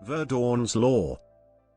Verdoorn's law.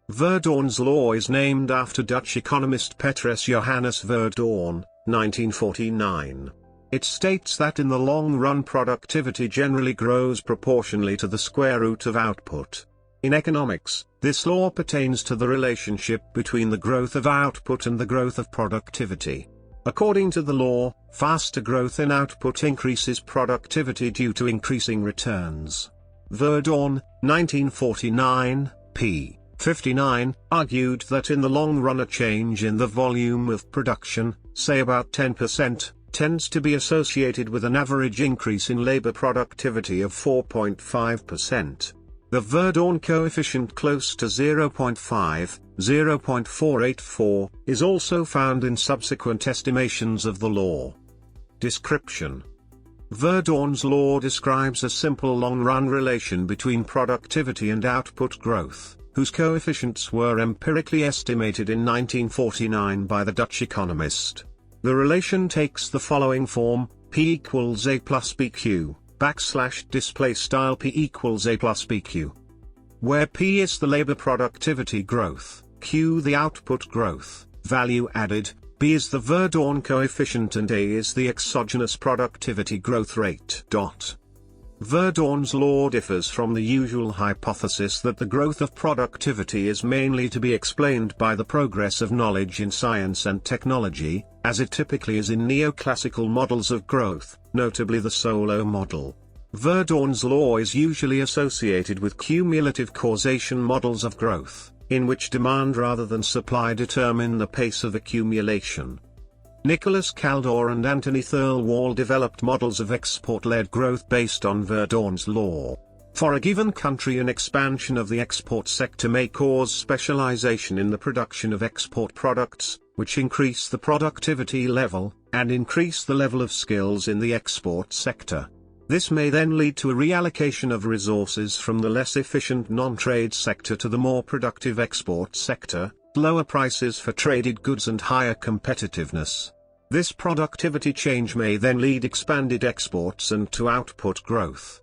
Verdoorn's law is named after Dutch economist Petrus Johannes Verdoorn, 1949. It states that in the long run productivity generally grows proportionally to the square root of output. In economics, this law pertains to the relationship between the growth of output and the growth of productivity. According to the law, faster growth in output increases productivity due to increasing returns. Verdoorn, 1949, p. 59, argued that in the long run a change in the volume of production, say about 10%, tends to be associated with an average increase in labor productivity of 4.5%. The Verdoorn coefficient close to 0.5, 0.484, is also found in subsequent estimations of the law. Description: Verdoorn's law describes a simple long-run relation between productivity and output growth, whose coefficients were empirically estimated in 1949 by the Dutch economist. The relation takes the following form: P equals A plus BQ, \display style P equals A plus BQ. Where P is the labor productivity growth, Q the output growth, value added, B is the Verdoorn coefficient and A is the exogenous productivity growth rate. Verdoorn's law differs from the usual hypothesis that the growth of productivity is mainly to be explained by the progress of knowledge in science and technology, as it typically is in neoclassical models of growth, notably the Solow model. Verdoorn's law is usually associated with cumulative causation models of growth, in which demand rather than supply determine the pace of accumulation. Nicholas Kaldor and Anthony Thirlwall developed models of export-led growth based on Verdoorn's law. For a given country, an expansion of the export sector may cause specialization in the production of export products, which increase the productivity level, and increase the level of skills in the export sector. This may then lead to a reallocation of resources from the less efficient non-trade sector to the more productive export sector, lower prices for traded goods and higher competitiveness. This productivity change may then lead expanded exports and to output growth.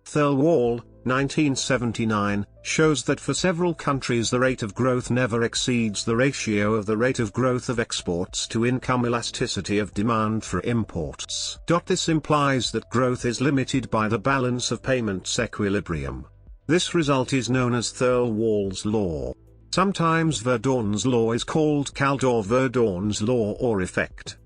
Thirlwall, 1979, shows that for several countries the rate of growth never exceeds the ratio of the rate of growth of exports to income elasticity of demand for imports. This implies that growth is limited by the balance of payments equilibrium. This result is known as Thirlwall's law. Sometimes Verdoorn's law is called Kaldor-Verdoorn's law or effect.